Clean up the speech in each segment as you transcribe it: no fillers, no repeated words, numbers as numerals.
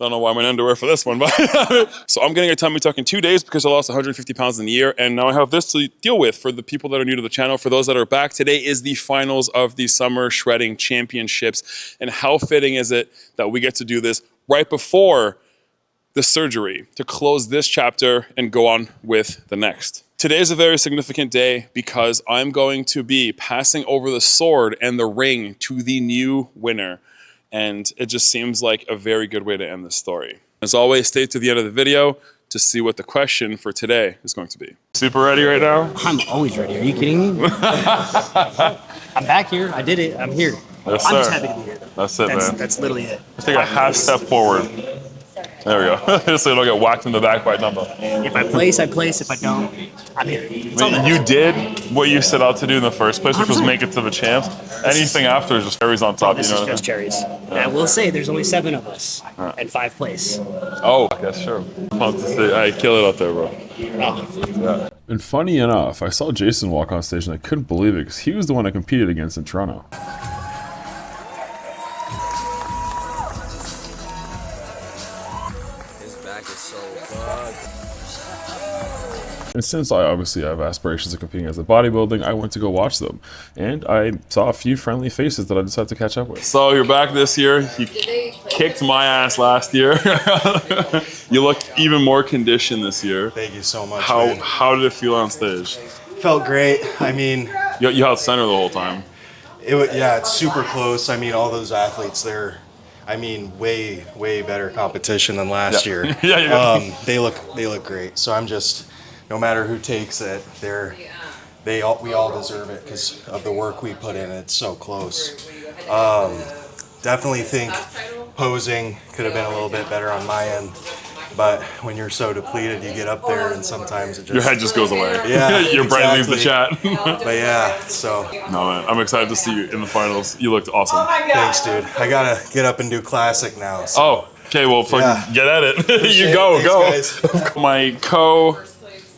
Don't know why I'm in underwear for this one, but so I'm getting a tummy tuck in 2 days because I lost 150 pounds in a year, and now I have this to deal with for the people that are new to the channel. For those that are back, today is the finals of the Summer Shredding Championships, and how fitting is it that we get to do this right before the surgery to close this chapter and go on with the next. Today is a very significant day because I'm going to be passing over the sword and the ring to the new winner. And it just seems like a very good way to end this story. As always, stay to the end of the video to see what the question for today is going to be. Super ready right now? I'm always ready. Are you kidding me? I'm back here. I did it. I'm here. Yes, I'm sir. just happy to be here. That's it, man. That's literally it. Let's take a half step forward. There we go. So you don't get whacked in the back by a dumbbell. If I place, I place. If I don't, I'm here. You did what you set out to do in the first place, which was make it to the champs. Anything after is just cherries on top. This You know is just cherries. And I will say, there's only 7 of us and 5 place. Oh, I guess sure. I kill it out there, bro. Oh. And funny enough, I saw Jason walk on stage and I couldn't believe it because he was the one I competed against in Toronto. And since I obviously have aspirations of competing as a bodybuilding, I went to go watch them. And I saw a few friendly faces that I decided to catch up with. So you're back this year. You kicked my ass last year. You look even more conditioned this year. Thank you so much. How did it feel on stage? Felt great. I mean, You held center the whole time. Yeah, it's super close. I mean, all those athletes, they're, I mean, way better competition than last year. Yeah. They look great. So I'm just, no matter who takes it, we all deserve it because of the work we put in. It's so close. Definitely think posing could have been a little bit better on my end, but when you're so depleted, you get up there and sometimes it just, Your head just goes away. Yeah, Your brain leaves the chat. But yeah, so. No, man, I'm excited to see you in the finals. You looked awesome. Thanks, dude. I gotta get up and do classic now. So. Oh, okay, well, fucking get at it. You go. Thanks, My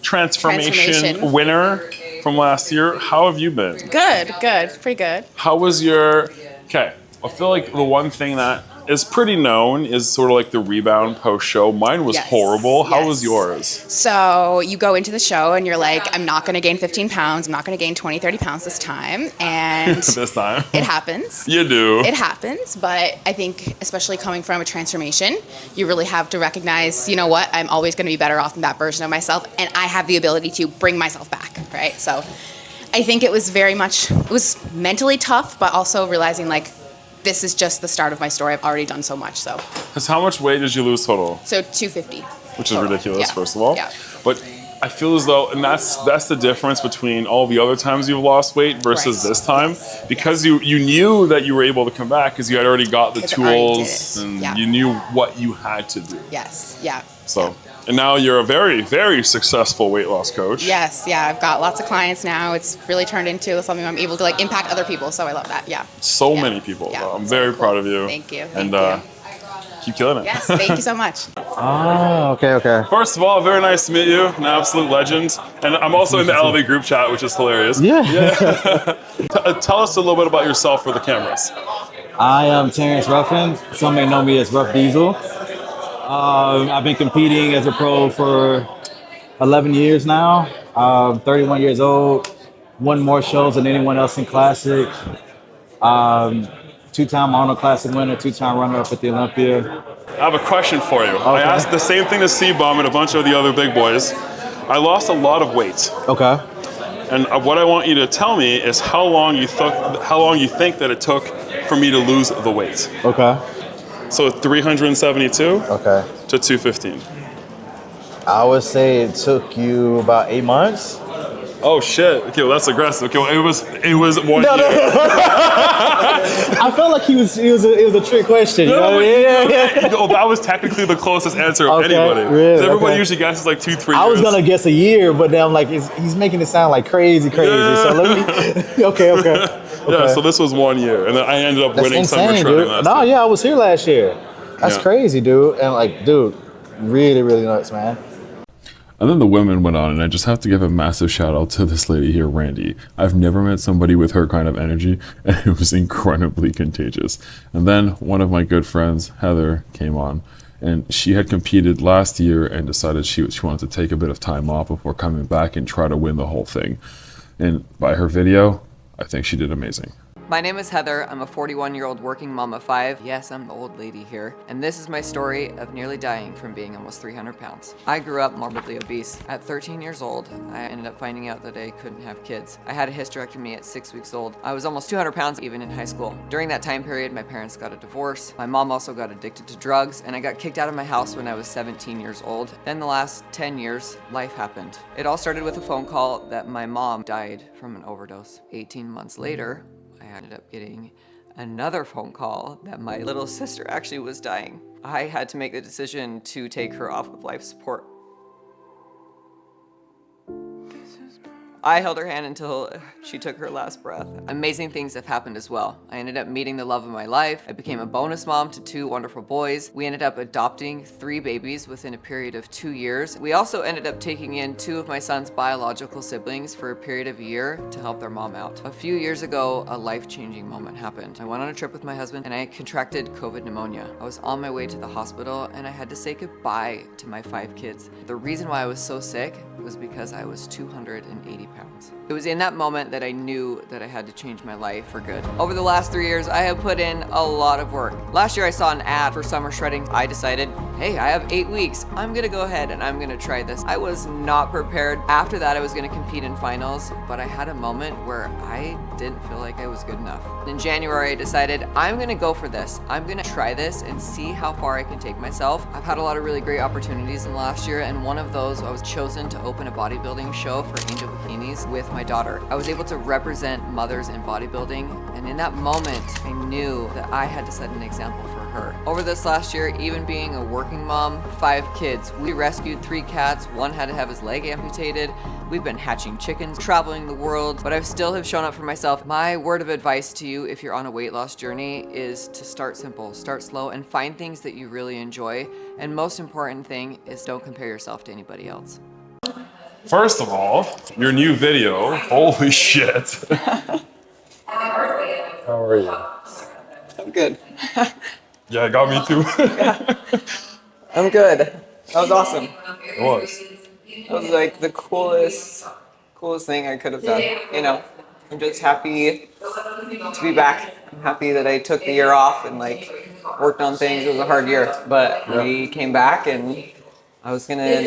transformation winner from last year. How have you been? Good, pretty good. How was your, okay, I feel like the one thing that is pretty known is sort of like the rebound post-show. Mine was horrible. How was yours? So you go into the show and you're like, I'm not going to gain 15 pounds. I'm not going to gain 20, 30 pounds this time. And this time. It happens. You do. It happens. But I think especially coming from a transformation, you really have to recognize, you know what, I'm always going to be better off than that version of myself. And I have the ability to bring myself back, right? So I think it was mentally tough, but also realizing like, this is just the start of my story. I've already done so much, so. Because how much weight did you lose total? So 250. Which is ridiculous, first of all. Yeah. But I feel as though, and that's the difference between all the other times you've lost weight versus this time. Because you knew that you were able to come back because you had already got the tools and you knew what you had to do. Yes, yeah. So. And now you're a very, very successful weight loss coach. Yes, yeah, I've got lots of clients now. It's really turned into something I'm able to like impact other people, so I love that, yeah. So many people. Yeah. I'm very proud of you. Thank you. And keep killing it. Yes, thank you so much. Oh, okay. First of all, very nice to meet you, an absolute legend. And I'm also in the Elevate group chat, which is hilarious. Yeah. Tell us a little bit about yourself for the cameras. I am Terrence Ruffin. Some may know me as Rough Diesel. I've been competing as a pro for 11 years now. 31 years old. Won more shows than anyone else in Classic. 2-time Arnold Classic winner, 2-time runner-up at the Olympia. I have a question for you. I asked the same thing to C-Bomb and a bunch of the other big boys. I lost a lot of weight. Okay. And what I want you to tell me is how long you think that it took for me to lose the weight. Okay. So 372 okay. to 215. I would say it took you about 8 months. Oh shit! Okay, well that's aggressive. Okay, well, it was 1 year. No. I felt like it was a trick question. You know? Oh, that was technically the closest answer of anybody. Really? Everybody usually guesses like 2-3 years. I was gonna guess a year, but then I'm like, he's making it sound like crazy. Yeah. So let me. Okay. Yeah, so this was 1 year, and then I ended up winning Summer Shredding last year. year. I was here last year. That's crazy, dude. And like, dude, really nuts, man. And then the women went on, and I just have to give a massive shout out to this lady here, Randy. I've never met somebody with her kind of energy, and it was incredibly contagious. And then one of my good friends, Heather, came on, And she had competed last year and decided she wanted to take a bit of time off before coming back and try to win the whole thing. And by her video, I think she did amazing. My name is Heather. I'm a 41-year-old working mom of 5. Yes, I'm the old lady here. And this is my story of nearly dying from being almost 300 pounds. I grew up morbidly obese. At 13 years old, I ended up finding out that I couldn't have kids. I had a hysterectomy at 6 weeks old. I was almost 200 pounds even in high school. During that time period, my parents got a divorce. My mom also got addicted to drugs, and I got kicked out of my house when I was 17 years old. Then the last 10 years, life happened. It all started with a phone call that my mom died from an overdose. 18 months later, I ended up getting another phone call that my little sister actually was dying. I had to make the decision to take her off of life support. I held her hand until she took her last breath. Amazing things have happened as well. I ended up meeting the love of my life. I became a bonus mom to 2 wonderful boys. We ended up adopting 3 babies within a period of 2 years. We also ended up taking in 2 of my son's biological siblings for a period of a year to help their mom out. A few years ago, a life-changing moment happened. I went on a trip with my husband and I contracted COVID pneumonia. I was on my way to the hospital and I had to say goodbye to my 5 kids. The reason why I was so sick was because I was 280 pounds. It was in that moment that I knew that I had to change my life for good. Over the last 3 years, I have put in a lot of work. Last year I saw an ad for summer shredding. I decided, hey, I have 8 weeks. I'm gonna go ahead and I'm gonna try this. I was not prepared. After that, I was gonna compete in finals, but I had a moment where I didn't feel like I was good enough. In January, I decided I'm gonna go for this. I'm gonna try this and see how far I can take myself. I've had a lot of really great opportunities in the last year, and one of those, I was chosen to open a bodybuilding show for Angel Bikinis with my daughter. I was able to represent mothers in bodybuilding, and in that moment, I knew that I had to set an example for her. Over this last year, even being a working mom, 5 kids, we rescued 3 cats, 1 had to have his leg amputated. We've been hatching chickens, traveling the world, but I still have shown up for myself. My word of advice to you if you're on a weight loss journey is to start simple, start slow, and find things that you really enjoy. And most important thing is don't compare yourself to anybody else. First of all, your new video, holy shit. How are you? I'm good. Yeah, it got me too. I'm good. That was awesome. It was. It was like the coolest thing I could have done. You know, I'm just happy to be back. I'm happy that I took the year off and like worked on things. It was a hard year, but we came back and I was gonna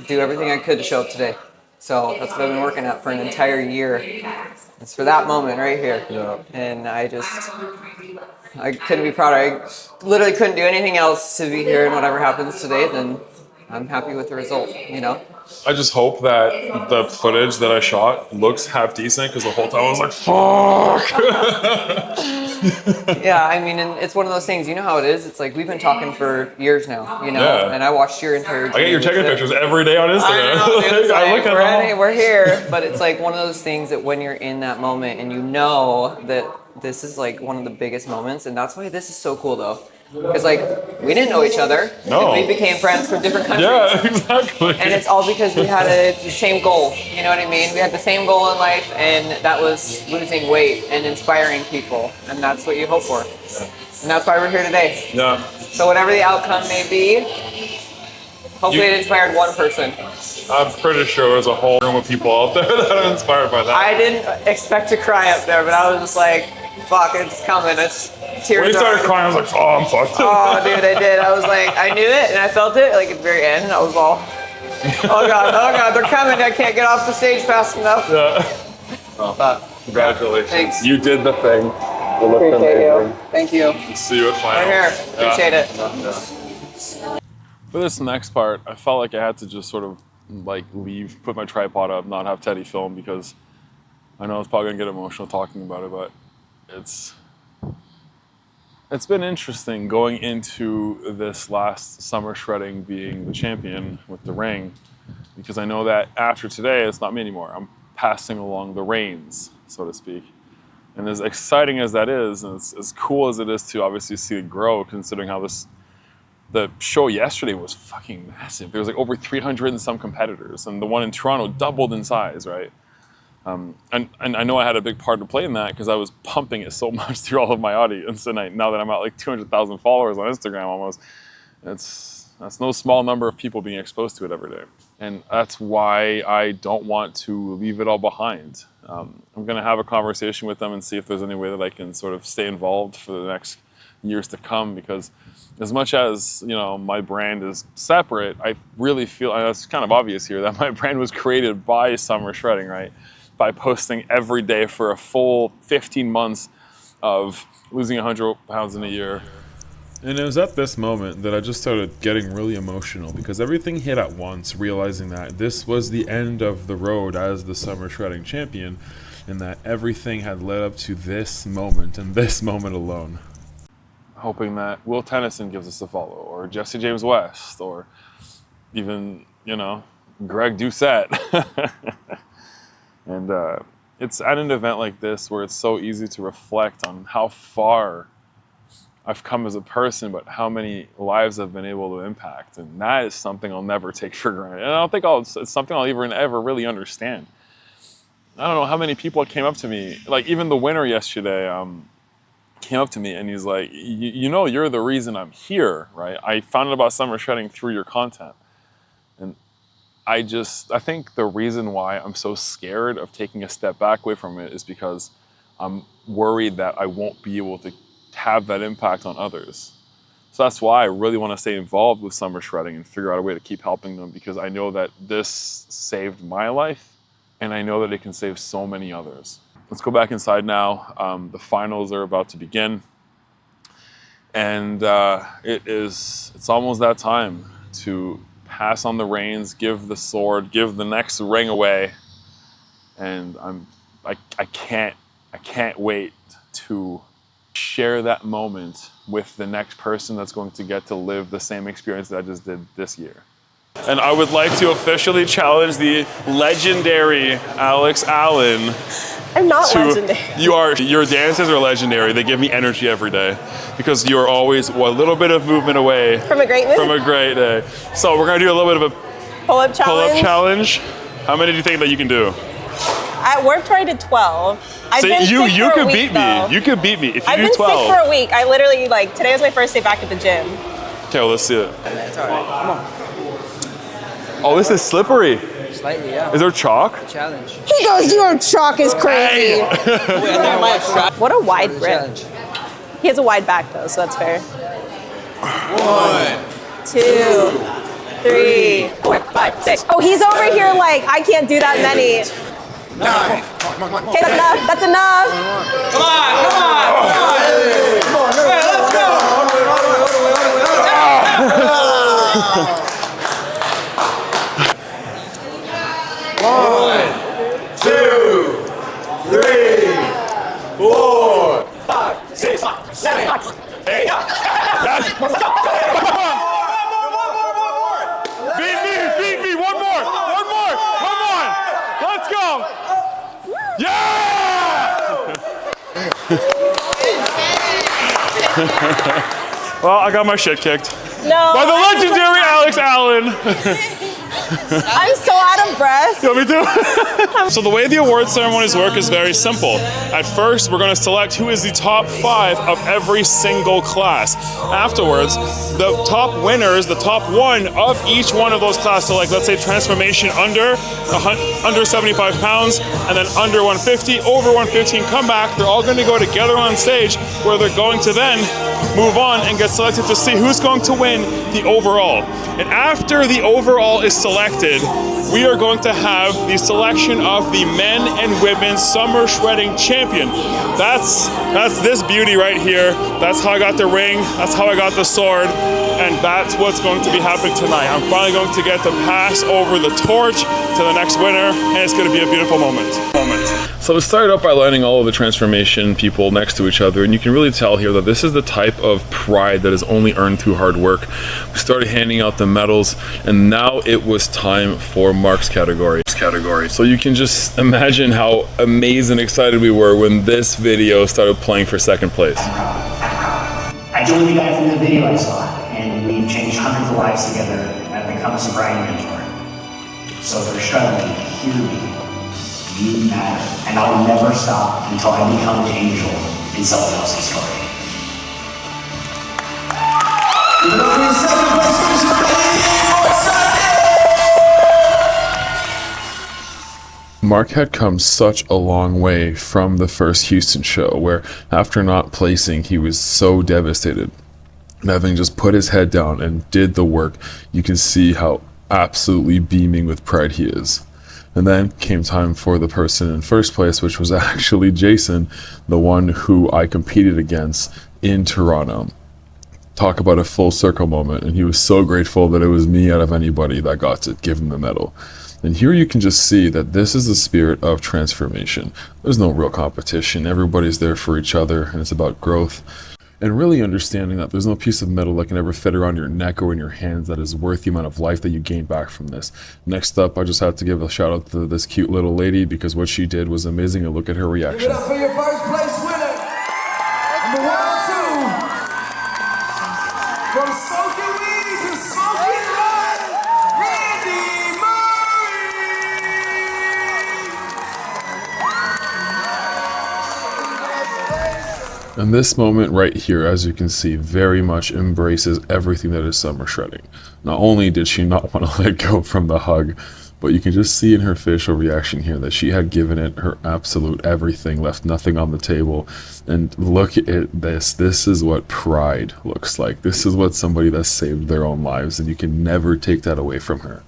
do everything I could to show up today. So that's what I've been working at for an entire year. It's for that moment right here. Yeah. And I couldn't be prouder. I literally couldn't do anything else to be here, and whatever happens today, then I'm happy with the result, you know? I just hope that the footage that I shot looks half decent, because the whole time I was like, fuck! Yeah, I mean, and it's one of those things, you know how it is? It's like, we've been talking for years now, you know? Yeah. And I watched your entire I get your chicken pictures every day on Instagram. I know, dude, it's I like, look at them all. we're here, but it's like one of those things that when you're in that moment and you know that this is like one of the biggest moments, and that's why this is so cool though. Because like, we didn't know each other, No. and we became friends from different countries. Yeah, exactly. And it's all because we had the same goal, you know what I mean? We had the same goal in life, and that was losing weight and inspiring people, and that's what you hope for. And that's why we're here today. Yeah. So whatever the outcome may be, hopefully it inspired one person. I'm pretty sure there's a whole room of people out there that are inspired by that. I didn't expect to cry up there, but I was just like, fuck, it's coming. It's tears. When you started crying, I was like, oh, I'm fucked. Oh, dude, I did. I was like, I knew it, and I felt it, like, at the very end, and I was all, oh, God, they're coming. I can't get off the stage fast enough. Yeah. But, Congratulations. thanks. You did the thing. You looked Appreciate amazing. you. Thank you. See you at finals. We're here. Appreciate it. For this next part, I felt like I had to just sort of like leave, put my tripod up, not have Teddy film, because I know I was probably gonna get emotional talking about it, but it's been interesting going into this last summer shredding being the champion with the ring, because I know that after today, it's not me anymore. I'm passing along the reins, so to speak. And as exciting as that is, and as cool as it is to obviously see it grow, considering how the show yesterday was fucking massive. There was like over 300 and some competitors, and the one in Toronto doubled in size, right? And I know I had a big part to play in that because I was pumping it so much through all of my audience, and now that I'm at like 200,000 followers on Instagram almost, That's no small number of people being exposed to it every day. And that's why I don't want to leave it all behind. I'm gonna have a conversation with them and see if there's any way that I can sort of stay involved for the next years to come, because as much as, you know, my brand is separate, I really feel, and it's kind of obvious here, that my brand was created by Summer Shredding, right? By posting every day for a full 15 months of losing 100 pounds in a year. And it was at this moment that I just started getting really emotional, because everything hit at once, realizing that this was the end of the road as the Summer Shredding champion, and that everything had led up to this moment and this moment alone. Hoping that Will Tennyson gives us a follow, or Jesse James West, or even, you know, Greg Doucette. And it's at an event like this where it's so easy to reflect on how far I've come as a person, but how many lives I've been able to impact. And that is something I'll never take for granted. And I don't think it's something I'll even ever really understand. I don't know how many people came up to me, like even the winner yesterday, came up to me and he's like, you know, you're the reason I'm here, right? I found out about Summer Shredding through your content. And I think the reason why I'm so scared of taking a step back away from it is because I'm worried that I won't be able to have that impact on others. So that's why I really want to stay involved with Summer Shredding and figure out a way to keep helping them, because I know that this saved my life and I know that it can save so many others. Let's go back inside now. The finals are about to begin. And it's almost that time to pass on the reins, give the sword, give the next ring away. And I can't wait to share that moment with the next person that's going to get to live the same experience that I just did this year. And I would like to officially challenge the legendary Alex Allen. I'm not legendary. Your dances are legendary. They give me energy every day, because you're always a little bit of movement away From a great move? From a great day. So we're gonna do a little bit of a pull-up challenge. How many do you think that you can do? At Warped Tour I did 12. I've been sick you for could a week, beat though. me. You could beat me if you I've do been 12. sick for a week. I literally, like, today was my first day back at the gym. Okay, well, let's see it. It's all right. Come on. Oh, this is slippery. Slightly, yeah. Is there chalk? Challenge. He goes, your chalk is crazy. What a wide grip. Challenge. He has a wide back, though, so that's fair. 1, 2, 3, 4, 5, 6. Oh, he's over here like, I can't do that many. 9. Okay, that's enough. That's enough. Come on. 1, 2, 3, 4, 5, 6, 7, 8. Beat me, one more, come on, let's go. Yeah! Well, I got my shit kicked. No. By the legendary Alex Allen. I'm so out of breath. Yeah, me too. So the way the award ceremonies work is very simple. At first, we're going to select who is the top 5 of every single class. Afterwards, the top winners, the top 1 of each one of those classes, so like let's say transformation under 75 pounds, and then under 150, over 115, come back. They're all going to go together on stage, where they're going to then move on and get selected to see who's going to win the overall. And after the overall is selected, we are going to have the selection of the men and women's Summer Shredding champion. That's this beauty right here. That's how I got the ring. That's how I got the sword. And that's what's going to be happening tonight. I'm finally going to get to pass over the torch to the next winner, and it's going to be a beautiful moment. So we started out by lining all of the transformation people next to each other, and you can really tell here that this is the type of pride that is only earned through hard work. We started handing out the medals, and now it was time for Mark's category. So you can just imagine how amazed and excited we were when this video started playing for second place. I joined the guy from the video I saw, and we've changed hundreds of lives together, and I've become a sobriety mentor. So if you're struggling, hear me. You matter, and I'll never stop until I become an angel in someone else's story. Mark had come such a long way from the first Houston show, where after not placing, he was so devastated. And having just put his head down and did the work, you can see how absolutely beaming with pride he is. And then came time for the person in first place, which was actually Jason, the one who I competed against in Toronto. Talk about a full circle moment, and he was so grateful that it was me out of anybody that got to give him the medal. And here you can just see that this is the spirit of transformation. There's no real competition. Everybody's there for each other, and it's about growth. And really understanding that there's no piece of metal that can ever fit around your neck or in your hands that is worth the amount of life that you gain back from this. Next up, I just have to give a shout out to this cute little lady, because what she did was amazing, and look at her reaction. Give it up for your first place winner. Number 1, 2. From smoking weed to smoking hot, Randy Murray. And this moment right here, as you can see, very much embraces everything that is summer shredding. Not only did she not want to let go from the hug, but you can just see in her facial reaction here that she had given it her absolute everything, left nothing on the table. And look at this. This is what pride looks like. This is what somebody that saved their own lives, and you can never take that away from her.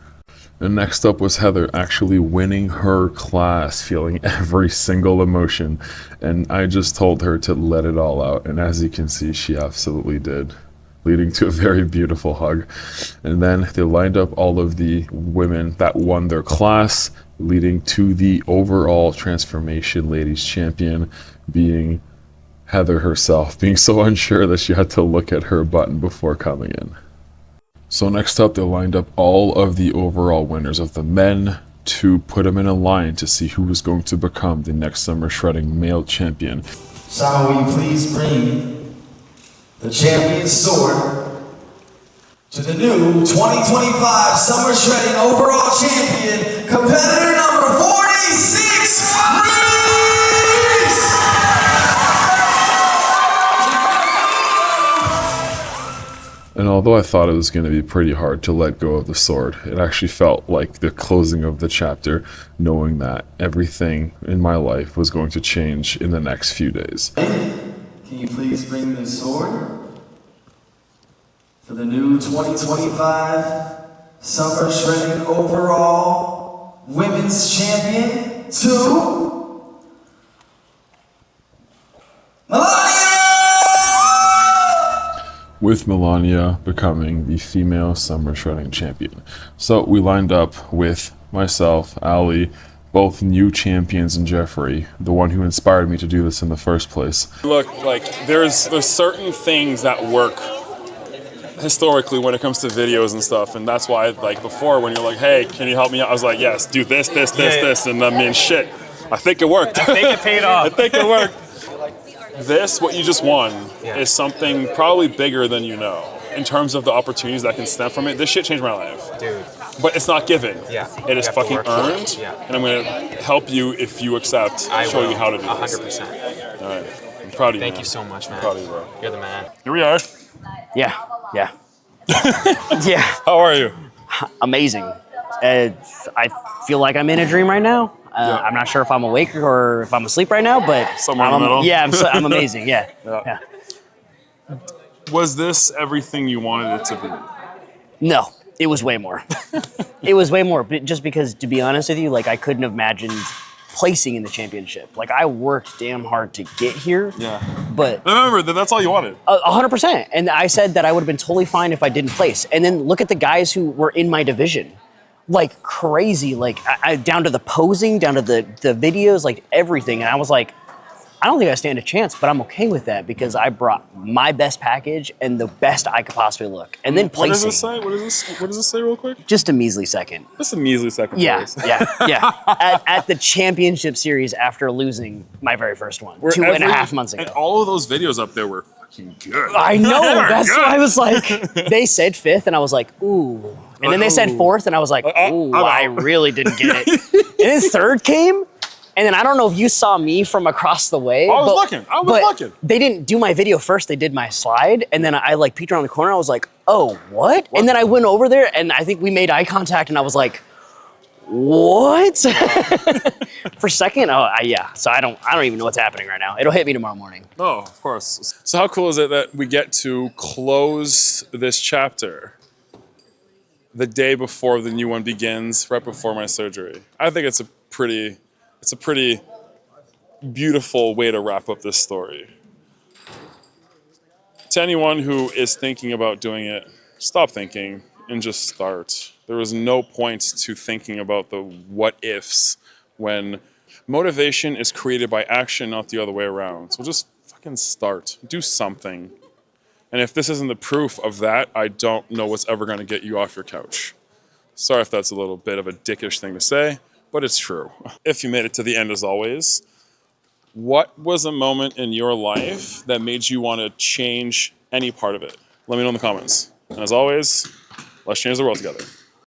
And next up was Heather, actually winning her class, feeling every single emotion. And I just told her to let it all out. And as you can see, she absolutely did, leading to a very beautiful hug. And then they lined up all of the women that won their class, leading to the overall transformation ladies champion being Heather herself, being so unsure that she had to look at her button before coming in. So next up, they lined up all of the overall winners of the men to put them in a line to see who was going to become the next summer shredding male champion. Simon, will you please bring the champion sword to the new 2025 Summer Shredding Overall Champion, competitor number 46, And although I thought it was going to be pretty hard to let go of the sword, it actually felt like the closing of the chapter, knowing that everything in my life was going to change in the next few days. Can you please bring the sword for the new 2025 Summer Shredding Overall Women's Champion to Melania! With Melania becoming the female summer shredding champion. So we lined up with myself, Ali, both new champions, and Jeffrey, the one who inspired me to do this in the first place. Look, like there's certain things that work historically when it comes to videos and stuff, and that's why, like before, when you're like, hey, can you help me out? I was like, yes, do this, and I mean, shit, I think it worked. I think it paid off. I think it worked. This, what you just won, is something probably bigger than you know in terms of the opportunities that can stem from it. This shit changed my life. Dude. But it's not given. Yeah. It is fucking earned. Yeah. And I'm going to help you if you accept, show you how to do this. 100%. All right. I'm proud of you, Thank man. you so much, man. I'm proud of you, bro. You're the man. Here we are. Yeah. Yeah. How are you? Amazing. I feel like I'm in a dream right now. I'm not sure if I'm awake or if I'm asleep right now, but somewhere in the middle. Yeah, I'm amazing. Yeah. Was this everything you wanted it to be? No, it was way more. It was way more, but just because, to be honest with you, like I couldn't have imagined placing in the championship. Like I worked damn hard to get here. Yeah. But remember, that's all you wanted. 100%. And I said that I would have been totally fine if I didn't place. And then look at the guys who were in my division. Like crazy, like I down to the posing, down to the videos, like everything. And I was like, I don't think I stand a chance, but I'm okay with that because I brought my best package and the best I could possibly look. And then placing. What does this say? What does this say real quick? Just a measly second. Just a measly second. Yeah, place. yeah. At the championship series after losing my very first one, 2.5 months ago. And all of those videos up there were fucking good. I know, that's why I was like, they said 5th and I was like, ooh. And then they said 4th and I was like, ooh, I really didn't get it. And then 3rd came. And then I don't know if you saw me from across the way. I was looking. They didn't do my video first. They did my slide. And then I like peeked around the corner. I was like, oh, what? And then I went over there and I think we made eye contact and I was like, What? For a second, yeah. So I don't even know what's happening right now. It'll hit me tomorrow morning. Oh, of course. So how cool is it that we get to close this chapter the day before the new one begins, right before my surgery? I think it's a pretty beautiful way to wrap up this story. To anyone who is thinking about doing it, stop thinking and just start. There is no point to thinking about the what ifs when motivation is created by action, not the other way around. So just fucking start. Do something. And if this isn't the proof of that, I don't know what's ever going to get you off your couch. Sorry if that's a little bit of a dickish thing to say, but it's true. If you made it to the end as always, what was a moment in your life that made you want to change any part of it? Let me know in the comments. And as always, let's change the world together.